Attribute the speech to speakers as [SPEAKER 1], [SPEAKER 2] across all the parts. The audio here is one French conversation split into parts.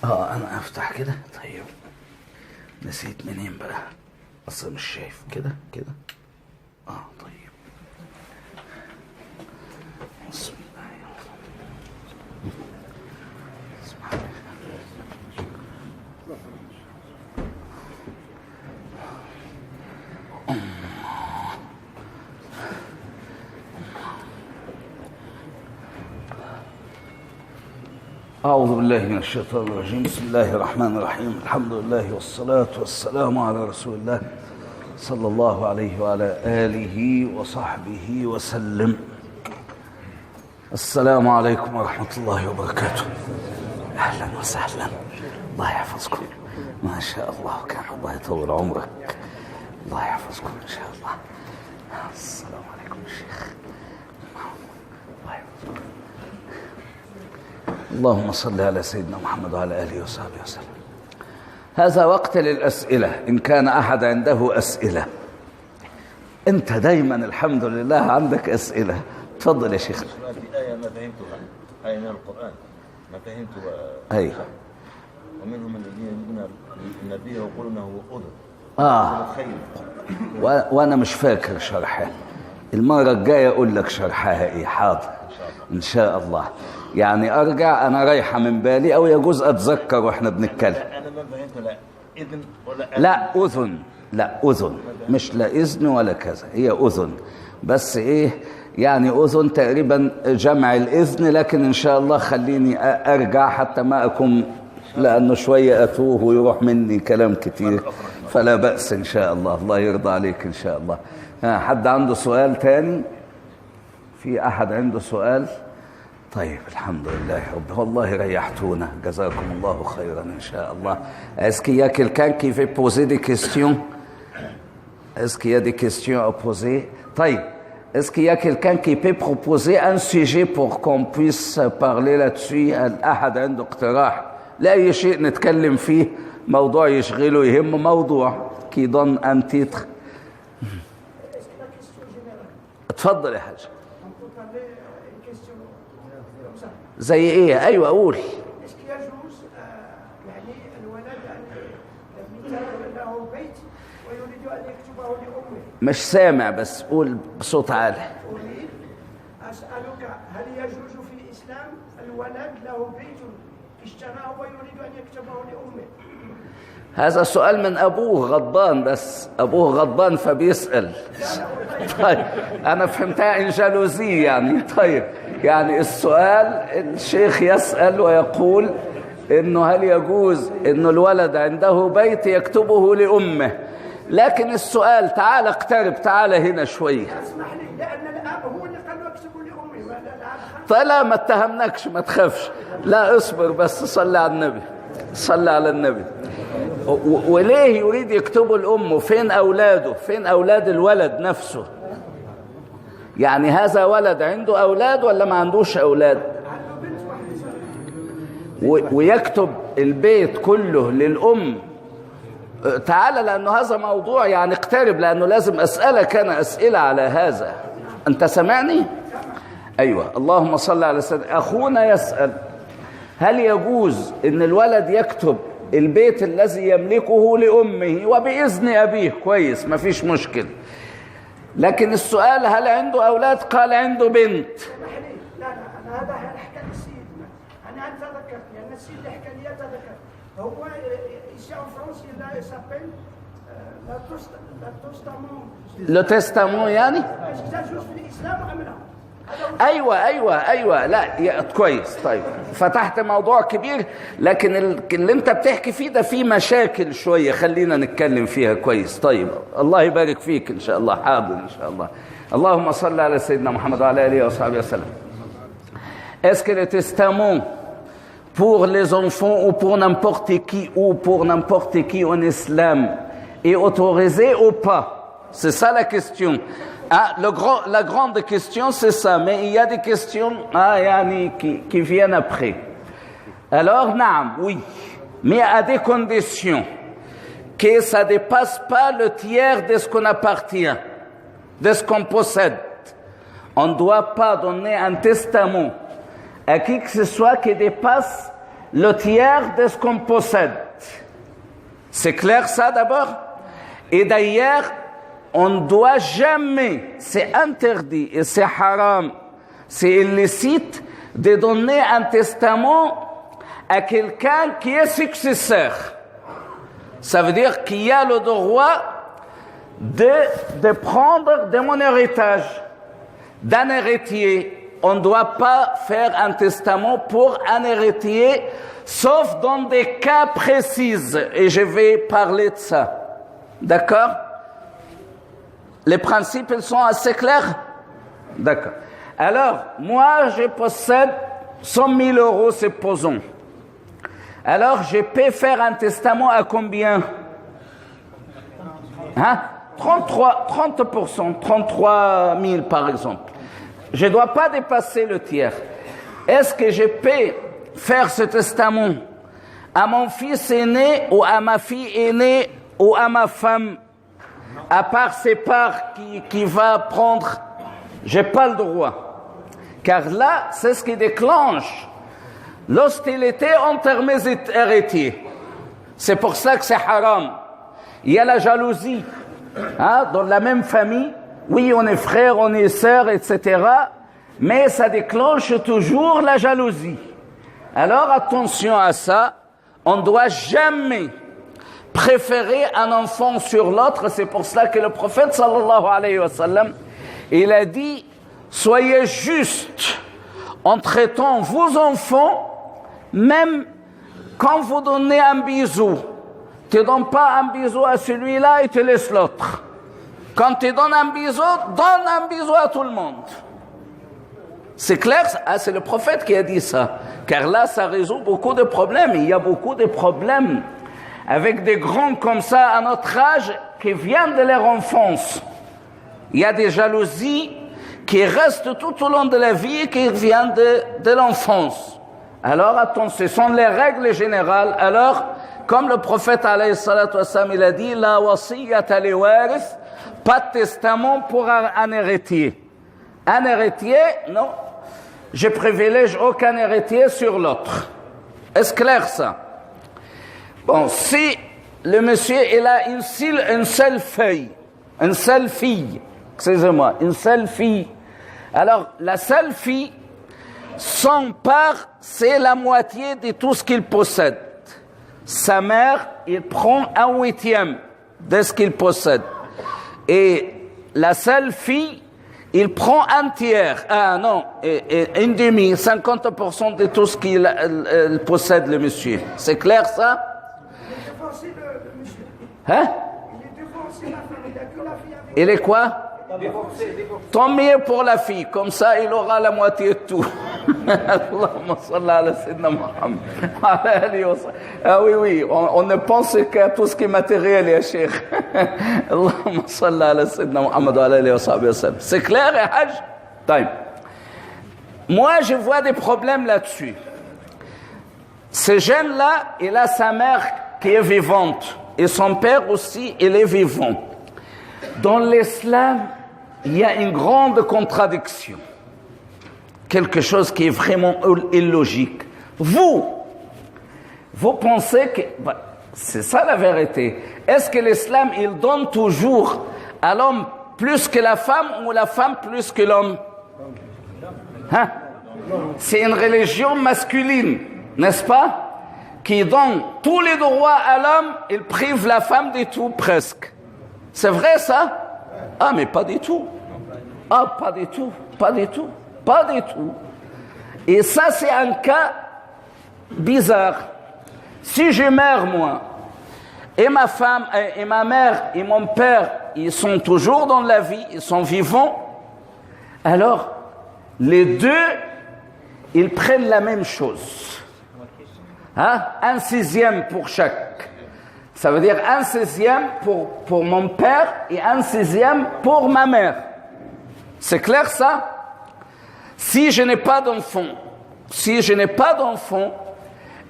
[SPEAKER 1] انا افتح كده. طيب نسيت منين بقى؟ اصلا مش شايف كده. طيب بسم الله أعوذ بالله من الشيطان الرجيم. بسم الله الرحمن الرحيم. الحمد لله والصلاة والسلام على رسول الله صلى الله عليه وعلى آله وصحبه وسلم. السلام عليكم ورحمة الله وبركاته. أهلا وسهلا، الله يحفظكم. ما شاء الله، كان الله يطول عمرك، الله يحفظكم إن شاء الله. السلام عليكم الشيخ، الله يحفظكم. اللهم صل على سيدنا محمد وعلى آله وصحبه وسلم. هذا وقت للأسئلة، إن كان أحد عنده أسئلة. أنت دايما الحمد لله عندك أسئلة. تفضل يا شيخ.
[SPEAKER 2] في آية ما فهمتها، آية من القرآن ما فهمتها.
[SPEAKER 1] أيوه.
[SPEAKER 2] ومنهم الذين يؤمنون النبي ويقولون هو أذن.
[SPEAKER 1] وأنا مش فاكر شرحها. المرة الجاية أقول لك شرحها إيه. حاضر إن شاء الله. يعني أرجع أنا رايحة من بالي، أو يجوز أتذكر وإحنا بنتكلم.
[SPEAKER 2] أنا ما فهمت. لا إذن ولا
[SPEAKER 1] لا أذن. لا أذن، مش لا إذن ولا كذا، هي أذن بس. إيه يعني أذن تقريبا جمع الإذن، لكن إن شاء الله خليني أرجع حتى ما أكون، لأنه شوية أتوه ويروح مني كلام كتير، فلا بأس إن شاء الله. الله يرضى عليك إن شاء الله. حد عنده سؤال تاني؟ في أحد عنده سؤال؟ طيب الحمد لله رب، والله ريحتونا، جزاكم الله خيرا إن شاء الله. Est-ce qu'il y a quelqu'un qui veut poser des questions? Est-ce qu'il y a des questions à poser? طيب est-ce qu'il y a quelqu'un qui peut proposer un sujet pour qu'on puisse parler là-dessus? أحد عنده اقتراح لأي شيء نتكلم فيه، موضوع يشغله يهم، موضوع qui donne un titre. اتفضل يا حاج. زي ايه؟ ايوه قول.
[SPEAKER 3] يجوز يعني الولد ان له بيت ويريد ان يكتبه لامه؟
[SPEAKER 1] مش سامع، بس قول بصوت عالي.
[SPEAKER 3] اريد اسالك، هل يجوز في الاسلام الولد له بيت اشتراه ويريد ان يكتبه لامه؟
[SPEAKER 1] هذا سؤال من ابوه غضبان، بس ابوه غضبان فبيسال. طيب انا فهمتها ان جالوزي يعني. طيب يعني السؤال الشيخ يسأل ويقول إنه هل يجوز إنه الولد عنده بيت يكتبه لأمه، لكن السؤال تعال اقترب، تعال هنا شوية.
[SPEAKER 3] اسمح لي، لأن الأب هو اللي قال له اكتبه لأمي.
[SPEAKER 1] فلا ما اتهمناكش، ما تخافش. لا اصبر بس، صلي على النبي، صلي على النبي. وليه يريد يكتبه لأمه؟ فين أولاده؟ فين أولاد الولد نفسه؟ يعني هذا ولد عنده أولاد ولا ما عندوش أولاد؟ ويكتب البيت كله للأم. تعال، لأنه هذا موضوع يعني اقترب، لأنه لازم أسألك أنا أسئلة على هذا. أنت سمعني؟ أيوة. اللهم صل على سيدنا. أخونا يسأل هل يجوز أن الولد يكتب البيت الذي يملكه لأمه وبإذن أبيه؟ كويس، ما فيش مشكلة. لكن السؤال هل عنده أولاد؟ قال عنده بنت.
[SPEAKER 3] لا أنا هذا حكى السيد، أنا أتذكر لأن السيد اللي حكى لي أتذكر. هو ici en France il s'appelle
[SPEAKER 1] le testament يعني.
[SPEAKER 3] يجوز في الإسلام أم لا؟
[SPEAKER 1] ايوه لا كويس. طيب فتحت موضوع كبير، لكن اللي انت بتحكي فيه ده فيه مشاكل شويه، خلينا نتكلم فيها. كويس. طيب الله يبارك فيك ان شاء الله. حاضر ان شاء الله. اللهم صل على سيدنا محمد وعلى اله وصحبه وسلم. Est-ce que le testament pour les enfants ou pour n'importe qui en islam est autorisé ou pas? C'est ça la question. La grande question, c'est ça. Mais il y a des questions qui viennent après. Alors, naam, oui. Mais à des conditions. Que ça ne dépasse pas le tiers de ce qu'on appartient, de ce qu'on possède. On ne doit pas donner un testament à qui que ce soit qui dépasse le tiers de ce qu'on possède. C'est clair ça d'abord? Et d'ailleurs, on ne doit jamais, c'est interdit et c'est haram, c'est illicite de donner un testament à quelqu'un qui est successeur. Ça veut dire qu'il y a le droit de prendre de mon héritage, d'un héritier. On ne doit pas faire un testament pour un héritier, sauf dans des cas précis. Et je vais parler de ça. D'accord? Les principes, ils sont assez clairs? D'accord. Alors, moi, je possède 100 000 euros, supposons. Alors, je peux faire un testament à combien? 30%, 33 000 par exemple. Je ne dois pas dépasser le tiers. Est-ce que je peux faire ce testament à mon fils aîné ou à ma fille aînée ou à ma femme, à part ses parts qui va prendre? Je n'ai pas le droit. Car là, c'est ce qui déclenche l'hostilité entre mes héritiers. C'est pour ça que c'est haram. Il y a la jalousie. Dans la même famille, oui, on est frères, on est sœurs, etc. Mais ça déclenche toujours la jalousie. Alors attention à ça. On ne doit jamais préférer un enfant sur l'autre. C'est pour cela que le prophète sallallahu alayhi wa sallam, il a dit, soyez justes en traitant vos enfants, même quand vous donnez un bisou. Tu ne donnes pas un bisou à celui-là et tu laisses l'autre. Quand tu donnes un bisou, donne un bisou à tout le monde. C'est clair? C'est le prophète qui a dit ça. Car là, ça résout beaucoup de problèmes. Il y a beaucoup de problèmes avec des grands comme ça à notre âge qui viennent de leur enfance. Il y a des jalousies qui restent tout au long de la vie et qui viennent de l'enfance. Alors, attention, ce sont les règles générales. Alors, comme le prophète alayhi salatu wassalam, il a dit, la wasiyata li warith, pas de testament pour un héritier. Un héritier, non, je privilège aucun héritier sur l'autre. Est-ce clair ça? Bon, si le monsieur, il a une seule fille, excusez-moi, une seule fille, alors la seule fille, son part, c'est la moitié de tout ce qu'il possède. Sa mère, il prend 1/8 de ce qu'il possède. Et la seule fille, il prend un tiers, une demi, 50% de tout ce qu'il possède, le monsieur. C'est clair ça?
[SPEAKER 3] Il est divorcé, le monsieur.
[SPEAKER 1] Hein?
[SPEAKER 3] Il est divorcé, la femme. Il a que la fille avec.
[SPEAKER 1] Il est quoi? Tant mieux pour la fille, comme ça il aura la moitié de tout. Allahumma salli ala sayyidina Muhammad. Ah oui, on ne pense qu'à tout ce qui est matériel, ya cheikh. Allahumma salli ala sayyidina Muhammad wa ala alihi wa sahbihi wa sallam. C'est clair, Hajj? Taïm. Moi, je vois des problèmes là-dessus. Ce jeune-là, il a sa mère qui est vivante. Et son père aussi, il est vivant. Dans l'islam, il y a une grande contradiction. Quelque chose qui est vraiment illogique. Vous pensez que... c'est ça la vérité. Est-ce que l'islam, il donne toujours à l'homme plus que la femme ou la femme plus que l'homme? C'est une religion masculine, n'est-ce pas? Qui donne tous les droits à l'homme, il prive la femme de tout presque. C'est vrai ça? Ah, mais pas du tout. Ah, pas du tout. Et ça, c'est un cas bizarre. Si je meurs, moi, et ma femme, et ma mère, et mon père, ils sont toujours dans la vie, ils sont vivants, alors, les deux, ils prennent la même chose. 1/6 pour chaque. Ça veut dire 1/6 pour mon père et 1/6 pour ma mère. C'est clair ça? Si je n'ai pas d'enfant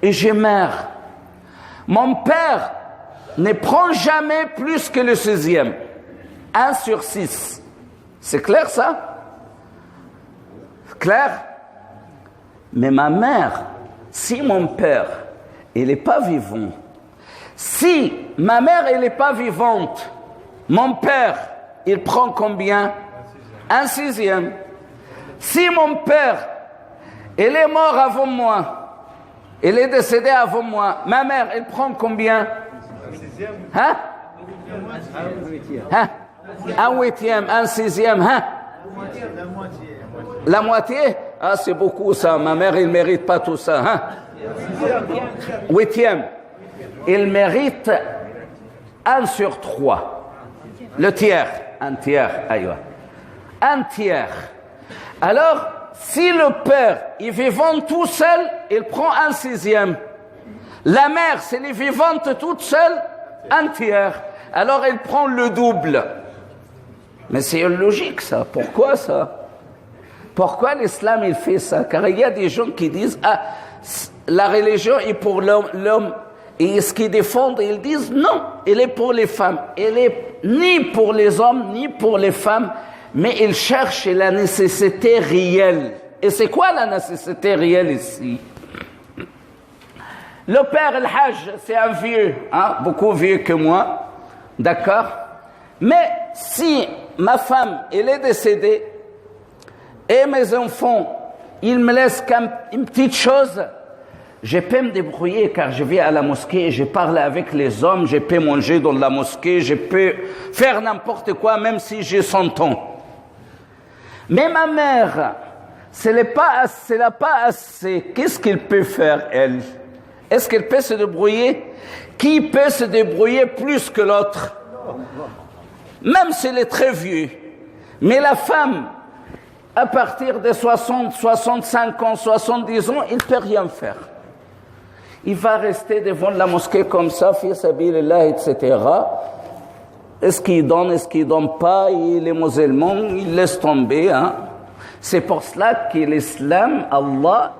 [SPEAKER 1] et je meurs, mon père ne prend jamais plus que le 6e. 1/6. C'est clair ça? Clair? Mais ma mère, si mon père il n'est pas vivant. Si ma mère, elle n'est pas vivante, mon père, il prend combien? 1/6. Si mon père, il est mort avant moi, il est décédé avant moi, ma mère, elle prend combien? Hein? 1/8, 1/6, hein? La moitié? Ah, c'est beaucoup ça. Ma mère, il ne mérite pas tout ça. Hein? 8e. Il mérite 1/3. Le tiers. Un tiers. Aïe. Un tiers. Alors, si le père est vivant tout seul, il prend 1/6. La mère, si elle est vivante toute seule, un tiers. Alors, elle prend le double. Mais c'est logique ça. Pourquoi ça? Pourquoi l'islam il fait ça? Car il y a des gens qui disent la religion est pour l'homme et ce qu'ils défendent, ils disent non, elle est pour les femmes. Elle est ni pour les hommes ni pour les femmes, mais ils cherchent la nécessité réelle. Et c'est quoi la nécessité réelle ici? Le père El Hajj, c'est un vieux, beaucoup vieux que moi, d'accord? Mais si ma femme, elle est décédée, et mes enfants, ils me laissent une petite chose, je peux me débrouiller car je vais à la mosquée, je parle avec les hommes, je peux manger dans la mosquée, je peux faire n'importe quoi même si j'ai 100 ans. Mais ma mère, ce n'est pas assez. Qu'est-ce qu'elle peut faire, elle? Est-ce qu'elle peut se débrouiller? Qui peut se débrouiller plus que l'autre? Même s'il est très vieux. Mais la femme, à partir de 60, 65 ans, 70 ans, il ne peut rien faire. Il va rester devant la mosquée comme ça, fi sabilillah, etc. Est-ce qu'il donne, est-ce qu'il ne donne pas? Il est musulman, il laisse tomber. C'est pour cela que l'islam, Allah,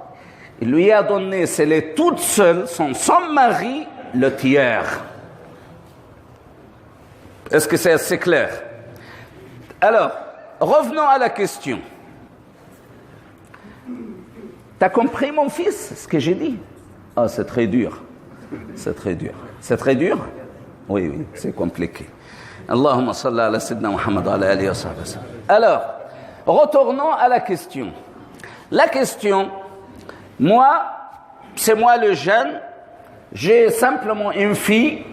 [SPEAKER 1] il lui a donné, c'est elle est toute seule, sans son mari, le tiers. Est-ce que c'est assez clair? Alors, revenons à la question. T'as compris, mon fils, ce que j'ai dit? Ah, c'est très dur. C'est très dur. C'est très dur? Oui, c'est compliqué. Allahumma salli ala sayyidina Muhammad ala alihi wa sahbihi. Alors, retournons à la question. La question, c'est moi le jeune, j'ai simplement une fille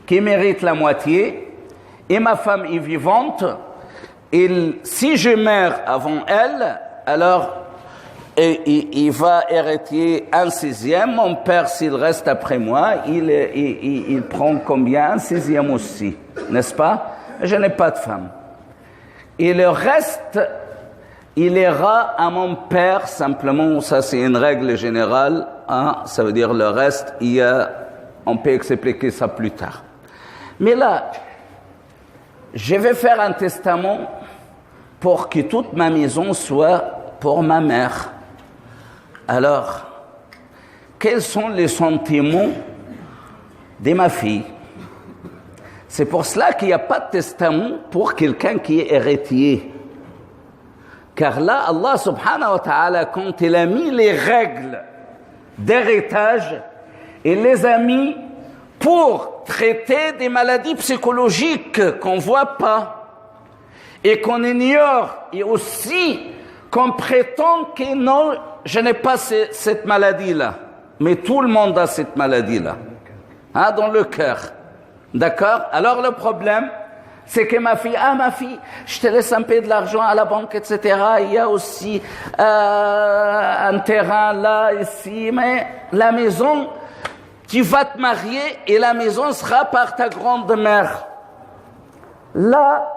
[SPEAKER 1] qui mérite la moitié, et ma femme est vivante, et si je meurs avant elle, alors il va hériter 1/6. Mon père, s'il reste après moi, il prend combien? 1/6 aussi, n'est-ce pas? Je n'ai pas de femme. Et le reste, il ira à mon père simplement. Ça, c'est une règle générale. Ça veut dire le reste, on peut expliquer ça plus tard. Mais là, je vais faire un testament pour que toute ma maison soit pour ma mère. Alors, quels sont les sentiments de ma fille? C'est pour cela qu'il n'y a pas de testament pour quelqu'un qui est héritier. Car là, Allah subhanahu wa ta'ala, quand il a mis les règles d'héritage, il les a mis pour traiter des maladies psychologiques qu'on ne voit pas et qu'on ignore, et aussi qu'on prétend que non, je n'ai pas cette maladie-là. Mais tout le monde a cette maladie-là, dans le cœur. D'accord? Alors le problème, c'est que ma fille, je te laisse un peu de l'argent à la banque, etc. Il y a aussi un terrain là, ici, mais la maison, tu vas te marier et la maison sera par ta grande-mère. Là,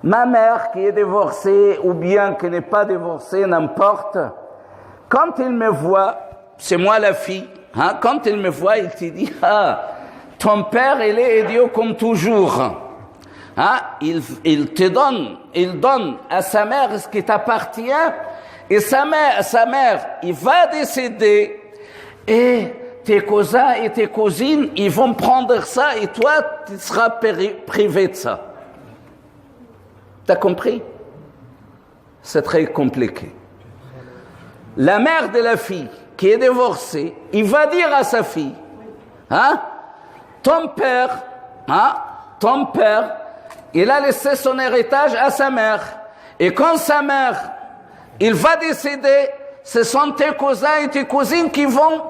[SPEAKER 1] ma mère qui est divorcée ou bien qui n'est pas divorcée, n'importe, quand il me voit, c'est moi la fille, quand il me voit, il te dit, ton père, il est idiot comme toujours. Il donne à sa mère ce qui t'appartient, et sa mère, il va décéder, et tes cousins et tes cousines, ils vont prendre ça, et toi, tu seras privé de ça. T'as compris? C'est très compliqué. La mère de la fille qui est divorcée, il va dire à sa fille, Hein? Ton père, il a laissé son héritage à sa mère. Et quand sa mère, il va décéder, ce sont tes cousins et tes cousines qui vont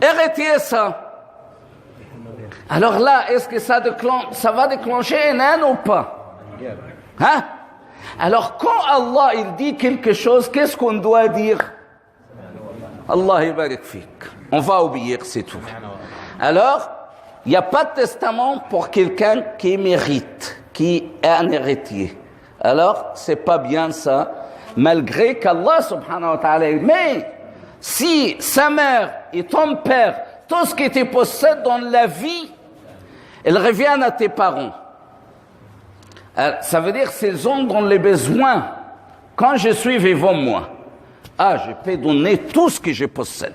[SPEAKER 1] hériter ça. Alors là, est-ce que ça va déclencher une haine ou pas? Hein? Alors quand Allah il dit quelque chose, qu'est-ce qu'on doit dire? Allah yabarak fik. On va obéir, c'est tout. Alors, il n'y a pas de testament pour quelqu'un qui mérite, qui est un héritier. Alors, c'est pas bien ça, malgré qu'Allah subhanahu wa ta'ala, mais si sa mère et ton père, tout ce qui te possède dans la vie, ils reviennent à tes parents. Ça veut dire s'ils ont dans les besoins, quand je suis vivant moi, je peux donner tout ce que je possède.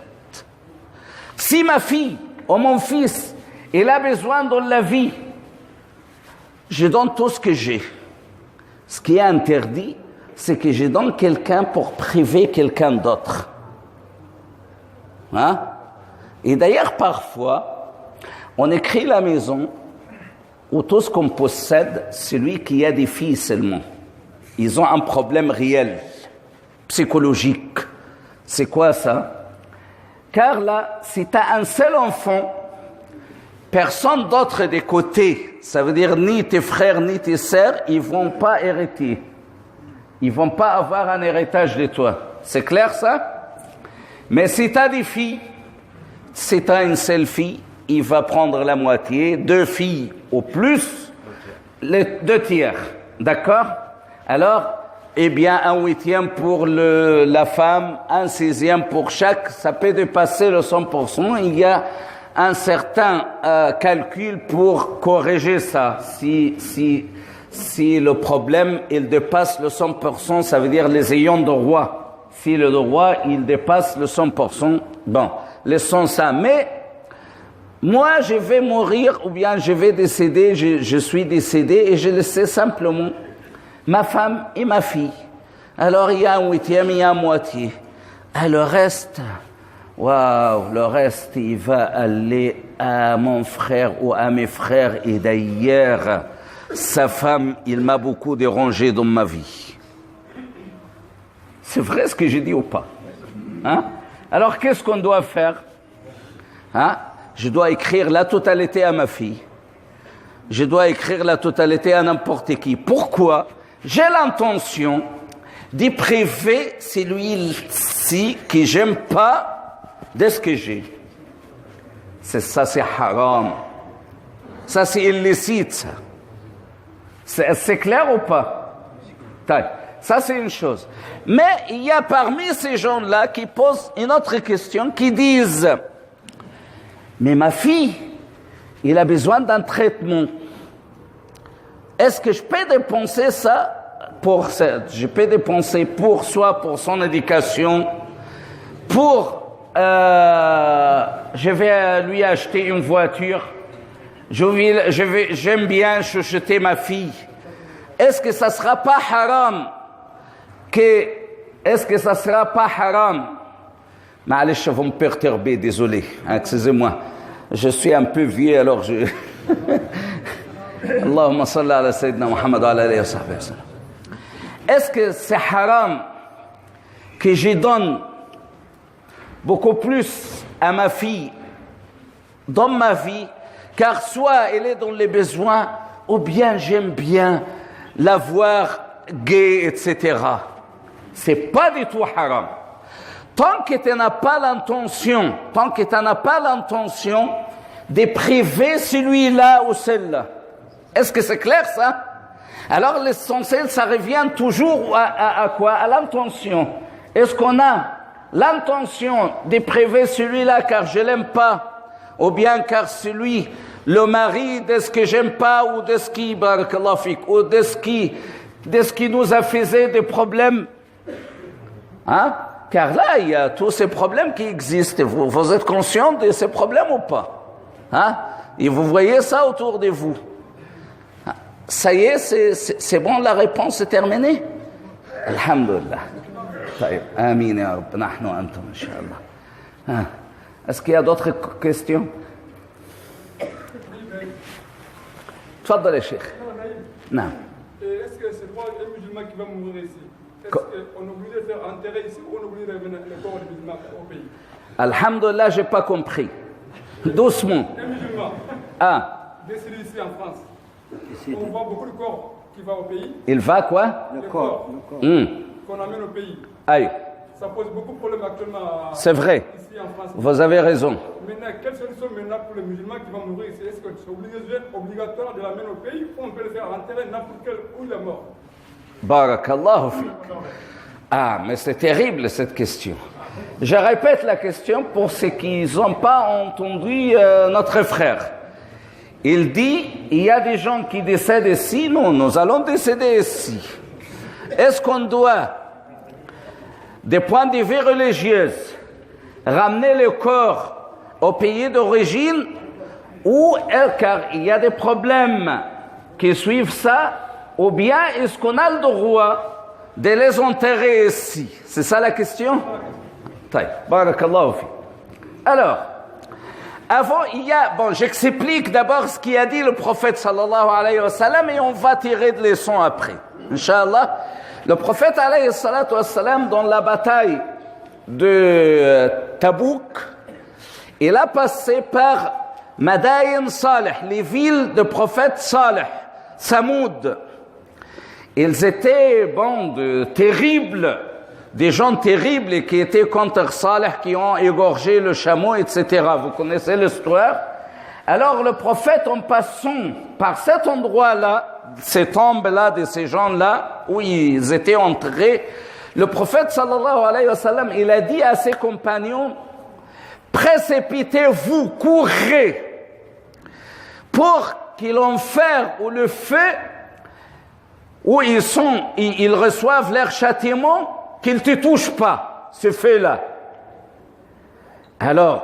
[SPEAKER 1] Si ma fille ou mon fils, il a besoin dans la vie, je donne tout ce que j'ai. Ce qui est interdit, c'est que je donne quelqu'un pour priver quelqu'un d'autre. Hein? Et d'ailleurs, parfois, on écrit la maison où tout ce qu'on possède, c'est lui qui a des filles seulement. Ils ont un problème réel, psychologique. C'est quoi ça? Car là, si tu as un seul enfant, personne d'autre des côtés, ça veut dire ni tes frères ni tes sœurs, ils vont pas hériter. Ils vont pas avoir un héritage de toi. C'est clair ça? Mais si tu as des filles, si tu as une seule fille, il va prendre la moitié, 2 filles au plus, les 2 tiers. D'accord? Alors, eh bien, 1/8 pour la femme, 1/6 pour chaque, ça peut dépasser le 100%. Il y a un certain calcul pour corriger ça. Si le problème, il dépasse le 100%, ça veut dire les ayants de droit. Si le droit, il dépasse le 100%, bon, laissons ça. Mais, moi, je vais mourir ou bien je vais décéder, je suis décédé et je laisse simplement ma femme et ma fille. Alors, il y a 1/8, il y a moitié. Et le reste, waouh, le reste, il va aller à mon frère ou à mes frères. Et d'ailleurs, sa femme, il m'a beaucoup dérangé dans ma vie. C'est vrai ce que j'ai dit ou pas? Hein? Alors, qu'est-ce qu'on doit faire? Hein? Je dois écrire la totalité à ma fille. Je dois écrire la totalité à n'importe qui. Pourquoi? J'ai l'intention de priver celui-ci que j'aime pas de ce que j'ai. Ça, c'est haram. Ça, c'est illicite. C'est clair ou pas? Ça, c'est une chose. Mais il y a parmi ces gens-là qui posent une autre question, qui disent « Mais ma fille, il a besoin d'un traitement. Est-ce que je peux dépenser ça je peux dépenser soit pour son éducation, je vais lui acheter une voiture, j'aime bien chuchoter ma fille. Est-ce que ça sera pas haram Ma'alish, vous me perturbez, désolé, excusez-moi. Je suis un peu vieux, alors je... Allahumma salli ala Sayyidina Muhammad wa ala alihi wa sahbihi wa sallam. Est-ce que c'est haram que je donne beaucoup plus à ma fille dans ma vie, car soit elle est dans les besoins, ou bien j'aime bien la voir gaie, etc. C'est pas du tout haram. Tant que tu n'as pas l'intention de priver celui-là ou celle-là. Est-ce que c'est clair ça? Alors l'essentiel, ça revient toujours à quoi? À l'intention. Est-ce qu'on a l'intention de priver celui-là car je l'aime pas, ou bien car celui, le mari, de ce que j'aime pas, ou de ce qui, barakallahu fik, ou de ce qui nous a fait des problèmes, hein? Car là, il y a tous ces problèmes qui existent. Vous êtes conscient de ces problèmes ou pas? Hein? Et vous voyez ça autour de vous. Ça y est, c'est bon, la réponse est terminée. Alhamdulillah. Amin ya Rabb, nahnu antum, inshallah. Est-ce qu'il y a d'autres questions? تفضل يا شيخ. نعم.
[SPEAKER 4] Est-ce que c'est pas un musulman qui va mourir ici? Est-ce qu'on est obligé de faire enterrer ici ou on est obligé de revenir le corps des musulmans au pays?
[SPEAKER 1] Alhamdulillah, j'ai pas compris. Doucement.
[SPEAKER 4] Un musulman décédé ici en France. On voit beaucoup de corps qui vont au pays.
[SPEAKER 1] Il va quoi?
[SPEAKER 4] Le corps qu'on amène au pays.
[SPEAKER 1] Aïe.
[SPEAKER 4] Ça pose beaucoup de problèmes actuellement
[SPEAKER 1] C'est vrai.
[SPEAKER 4] ici en France.
[SPEAKER 1] Vous avez raison.
[SPEAKER 4] Maintenant, quelle solution maintenant pour les musulmans qui vont mourir ici? Est-ce que c'est obligatoire de l'amener au pays ou on peut le faire enterrer n'importe quel où il est mort?
[SPEAKER 1] Barakallahu fik. Ah, mais c'est terrible cette question. Je répète la question pour ceux qui n'ont pas entendu notre frère. Il dit, il y a des gens qui décèdent ici, non, nous allons décéder ici. Est-ce qu'on doit, des points de vue religieux, ramener le corps au pays d'origine ou, car il y a des problèmes qui suivent ça, ou bien est-ce qu'on a le droit de les enterrer ici? C'est ça la question? Barakallahu fi. Alors, avant, j'explique d'abord ce qu'a dit le prophète sallallahu alayhi wa sallam et on va tirer des leçons après. Inch'Allah, le prophète alayhi salatu wa sallam, dans la bataille de Tabouk, il a passé par Madayin Salih, les villes de prophète Salih, Samoud. Ils étaient, terribles, des gens terribles et qui étaient contre Salih, qui ont égorgé le chameau, etc. Vous connaissez l'histoire? Alors le prophète, en passant par cet endroit-là, ces tombes-là, de ces gens-là, où ils étaient enterrés, le prophète, sallallahu alayhi wa sallam, il a dit à ses compagnons, précipitez-vous, courez, pour qu'ils enferment ou le feu, où ils reçoivent leur châtiment, qu'ils ne te touchent pas, ce feu-là. Alors,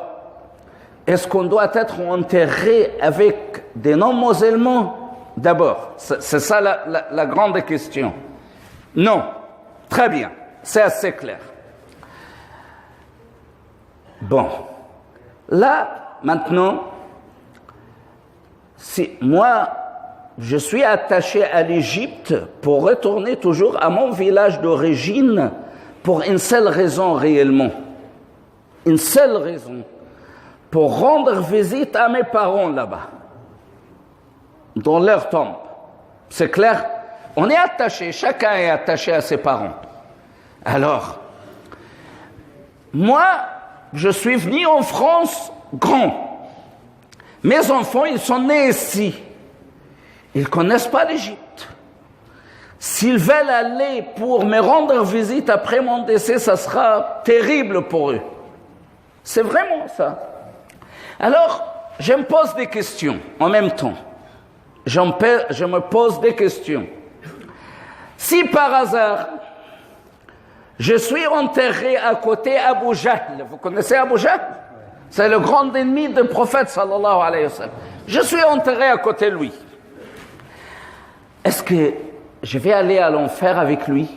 [SPEAKER 1] est-ce qu'on doit être enterré avec des non-musulmans d'abord? C'est ça la grande question. Non. Très bien. C'est assez clair. Bon. Là, maintenant, si moi, je suis attaché à l'Égypte pour retourner toujours à mon village d'origine pour une seule raison réellement. Une seule raison. Pour rendre visite à mes parents là-bas. Dans leur tombe. C'est clair? On est attaché, chacun est attaché à ses parents. Alors, moi, je suis venu en France grand. Mes enfants, ils sont nés ici. Ils ne connaissent pas l'Égypte. S'ils veulent aller pour me rendre visite après mon décès, ça sera terrible pour eux. C'est vraiment ça. Alors, je me pose des questions en même temps. Je me pose des questions. Si par hasard, je suis enterré à côté d'Abu Jahl, vous connaissez Abu Jahl? C'est le grand ennemi du prophète sallallahu alayhi wa sallam. Je suis enterré à côté de lui. Est-ce que je vais aller à l'enfer avec lui?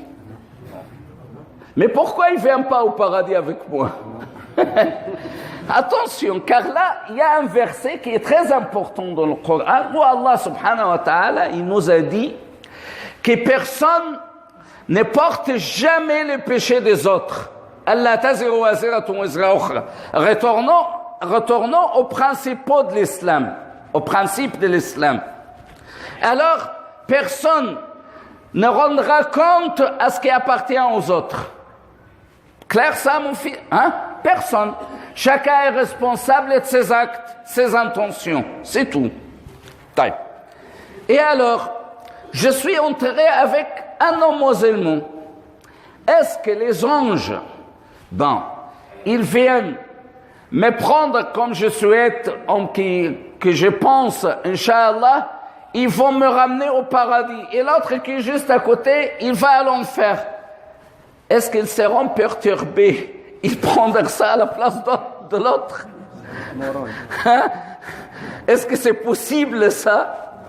[SPEAKER 1] Mais pourquoi il ne vient pas au paradis avec moi? Attention, car là, il y a un verset qui est très important dans le Coran où Allah subhanahu wa ta'ala, il nous a dit que personne ne porte jamais le péché des autres. Allah taziru waziratun wizra ukhra. Retournons aux principaux de l'islam, aux principes de l'islam. Alors, personne ne rendra compte à ce qui appartient aux autres. Clair ça, mon fils? Personne. Chacun est responsable de ses actes, ses intentions. C'est tout. Et alors, je suis enterré avec un homme musulman. Est-ce que les anges, ils viennent me prendre comme je souhaite, que je pense, Inch'Allah, ils vont me ramener au paradis. Et l'autre qui est juste à côté, il va à l'enfer. Est-ce qu'ils seront perturbés? Ils prendront ça à la place de l'autre? Est-ce que c'est possible ça?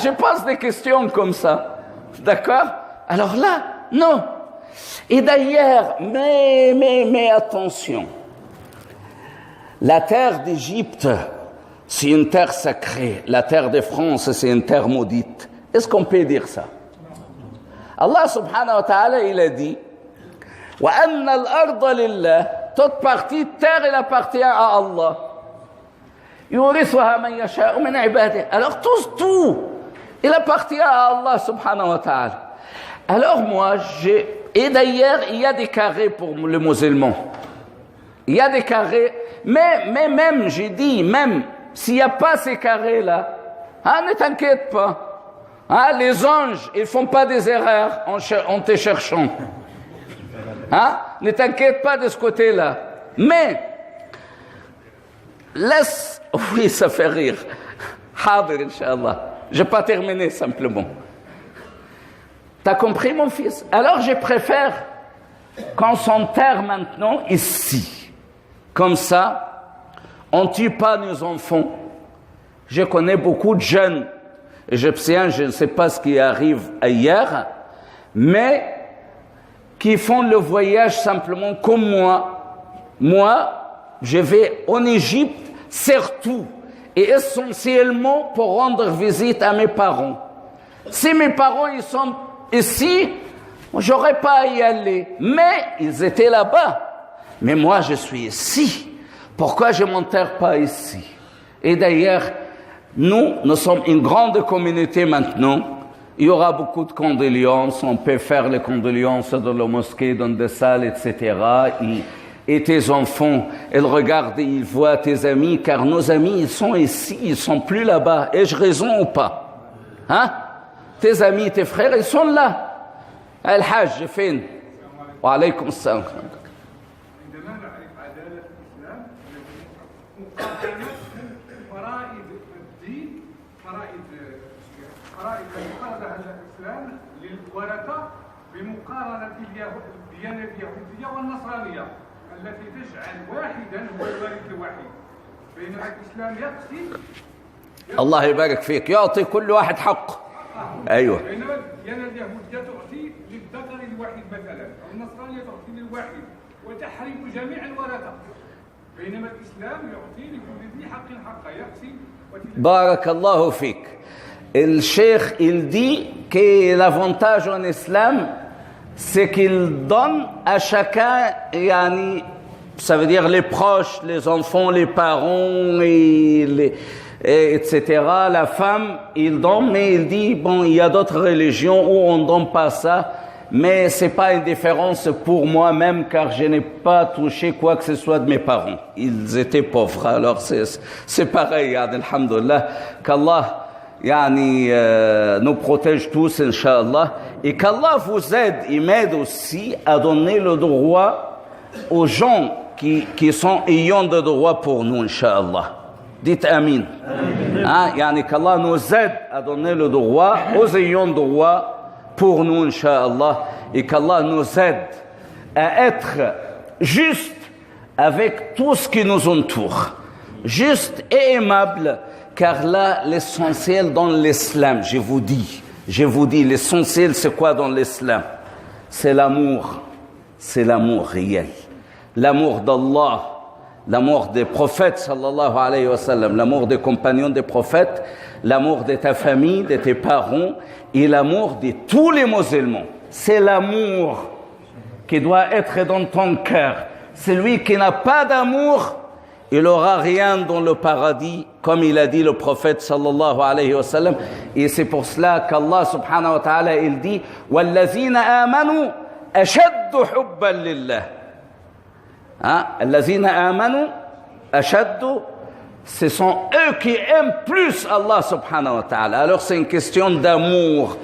[SPEAKER 1] Je pose des questions comme ça. D'accord? Alors là, non. Et d'ailleurs, mais attention. La terre d'Égypte, c'est une terre sacrée. La terre de France, c'est une terre maudite. Est-ce qu'on peut dire ça? Allah subhanahu wa ta'ala, il a dit « Wa anna al-arda lillah » toute partie de terre, elle appartient à Allah. « Yurithuha man yasha'u min ibadihi » alors tout, il appartient à Allah subhanahu wa ta'ala. Alors moi, et d'ailleurs, il y a des carrés pour le musulman. Il y a des carrés, mais même, j'ai dit, même s'il n'y a pas ces carrés-là, ne t'inquiète pas. Les anges, ils ne font pas des erreurs en te cherchant. Ne t'inquiète pas de ce côté-là. Mais, laisse... Oui, ça fait rire. Hadir, Inch'Allah. Je n'ai pas terminé simplement. T'as compris, mon fils? Alors, je préfère qu'on s'enterre maintenant ici. Comme ça, on ne tue pas nos enfants. Je connais beaucoup de jeunes Égyptiens, je ne sais pas ce qui arrive ailleurs, mais qui font le voyage simplement comme moi. Moi, je vais en Égypte, surtout, et essentiellement pour rendre visite à mes parents. Si mes parents ils sont ici, j'aurais pas à y aller, mais ils étaient là-bas. Mais moi, je suis ici. Pourquoi je m'enterre pas ici? Et d'ailleurs, nous sommes une grande communauté maintenant. Il y aura beaucoup de condoléances. On peut faire les condoléances dans la mosquée, dans des salles, etc. Et tes enfants, ils regardent et ils voient tes amis, car nos amis, ils sont ici, ils sont plus là-bas. Ai-je raison ou pas? Tes amis, tes frères, ils sont là. Al-Hajj, fin. Wa alaykum salam.
[SPEAKER 5] بمقارنة الديانة اليهودية والنصرانية التي تجعل واحدا هو الوارث الوحيد بينما الإسلام يقسم
[SPEAKER 1] الله يبارك فيك يعطي كل واحد حق أيوة
[SPEAKER 5] بينما الديانة اليهودية تعطي للذكر الواحد مثلا أو النصرانية تعطي للواحد وتحرم جميع الورثة بينما الإسلام يعطي لكل ذي حق حقه يقسم
[SPEAKER 1] بارك الله فيك. Le cheikh, il dit que l'avantage en islam, c'est qu'il donne à chacun, ça veut dire les proches, les enfants, les parents, etc., la femme, il donne, mais il dit, bon, il y a d'autres religions où on ne donne pas ça, mais ce n'est pas une différence pour moi-même, car je n'ai pas touché quoi que ce soit de mes parents. Ils étaient pauvres, alors c'est pareil, alhamdulillah, qu'Allah nous protège tous, Inch'Allah, et qu'Allah vous aide et m'aide aussi à donner le droit aux gens qui sont ayants de droit pour nous, Inch'Allah. Dites Amin. Qu'Allah nous aide à donner le droit aux ayants de droit pour nous, Inch'Allah, et qu'Allah nous aide à être juste avec tout ce qui nous entoure, juste et aimable. Car là, l'essentiel dans l'islam, je vous dis, l'essentiel c'est quoi dans l'islam? C'est l'amour réel. L'amour d'Allah, l'amour des prophètes, sallallahu alayhi wa sallam, l'amour des compagnons des prophètes, l'amour de ta famille, de tes parents, et l'amour de tous les musulmans. C'est l'amour qui doit être dans ton cœur. Celui qui n'a pas d'amour, il n'aura rien dans le paradis, comme il a dit le prophète sallallahu alayhi wa sallam. Et c'est pour cela qu'Allah subhanahu wa ta'ala, il dit « وَالَّذِينَ آمَنُوا أَشَدُّ حُبًّا لِلَّهِ » الَّذِينَ آمَنُوا أَشَدُّ, ce sont eux qui aiment plus Allah subhanahu wa ta'ala. Alors c'est une question d'amour.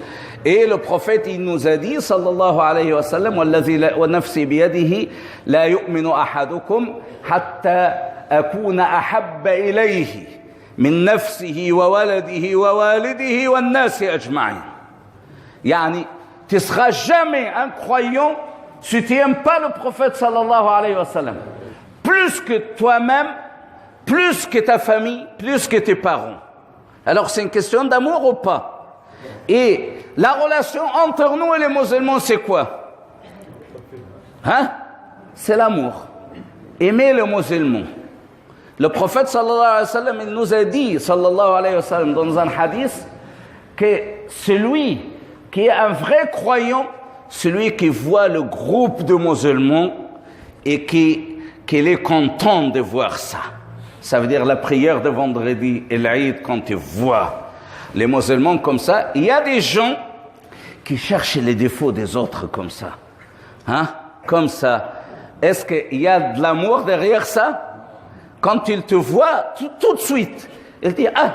[SPEAKER 1] Et le prophète, il nous a dit, sallallahu alayhi wa sallam, وَالَّذِي وَنَفْسِي بِيَدِهِ لَا يُؤْمِنُ أَحَدُكُمْ حَتَّى أكون أحب إليه من نفسه وولده ووالده والناس أجمعين. Tu ne seras jamais un croyant si tu n'aimes pas le prophète sallallahu alayhi wa sallam. Plus que toi-même, plus que ta famille, plus que tes parents. Alors c'est une question d'amour ou pas? Et la relation entre nous et les musulmans, c'est quoi? C'est l'amour. Aimer le musulman. Le prophète sallallahu alayhi wa sallam, il nous a dit, sallallahu alayhi wa sallam, dans un hadith, que celui qui est un vrai croyant, celui qui voit le groupe de musulmans et qu'il est content de voir ça. Ça veut dire la prière de vendredi et l'Aïd, quand il voit les musulmans comme ça. Il y a des gens qui cherchent les défauts des autres comme ça. Hein? Comme ça. Est-ce qu'il y a de l'amour derrière ça? Quand il te voit, tout de suite, il dit, ah,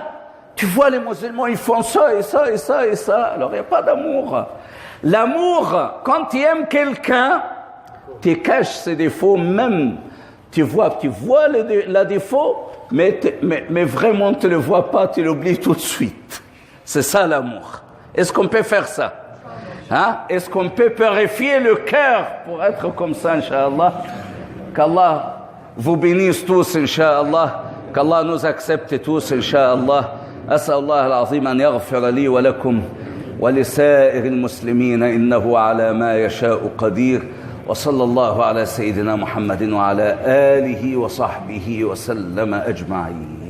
[SPEAKER 1] tu vois les musulmans, ils font ça et ça et ça et ça. Alors il n'y a pas d'amour. L'amour, quand tu aimes quelqu'un, tu caches ses défauts même. Tu vois le défaut, mais vraiment tu ne le vois pas, tu l'oublies tout de suite. C'est ça l'amour. Est-ce qu'on peut faire ça? Hein? Est-ce qu'on peut purifier le cœur pour être comme ça, Inch'Allah? Qu'Allah vous bénisse tous, Inch'Allah. Qu'Allah nous accepte tous, Inch'Allah. أسأل الله العظيم أن يغفر لي ولكم ولسائر المسلمين إنه على ما يشاء قدير وصلى الله على سيدنا محمد وعلى آله وصحبه وسلم أجمعين.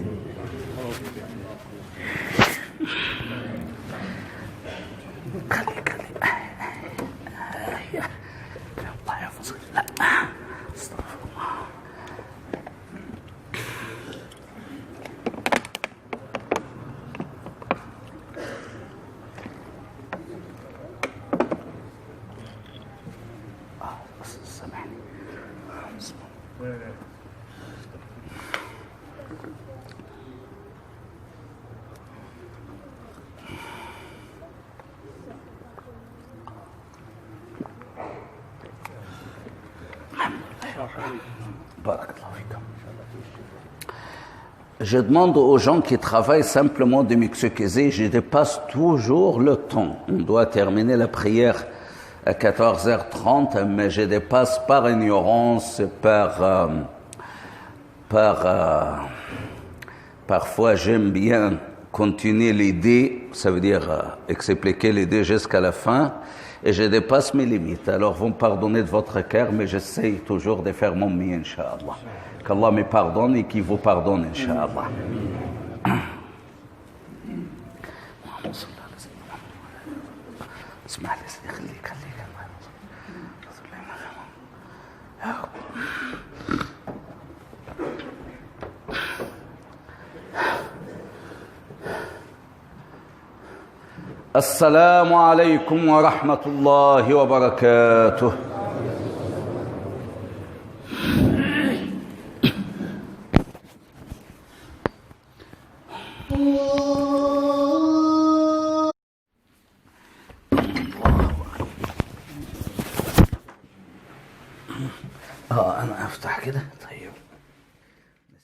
[SPEAKER 1] Je demande aux gens qui travaillent simplement de m'excuser, je dépasse toujours le temps. On doit terminer la prière à 14h30, mais je dépasse par ignorance, parfois j'aime bien continuer l'idée, ça veut dire expliquer l'idée jusqu'à la fin, et je dépasse mes limites. Alors vous me pardonnez de votre cœur, mais j'essaie toujours de faire mon mieux, Inch'Allah. Qu'Allah me pardonne et qu'il vous pardonne, Inch'Allah. السلام عليكم ورحمة الله وبركاته. أنا أفتح كده طيب.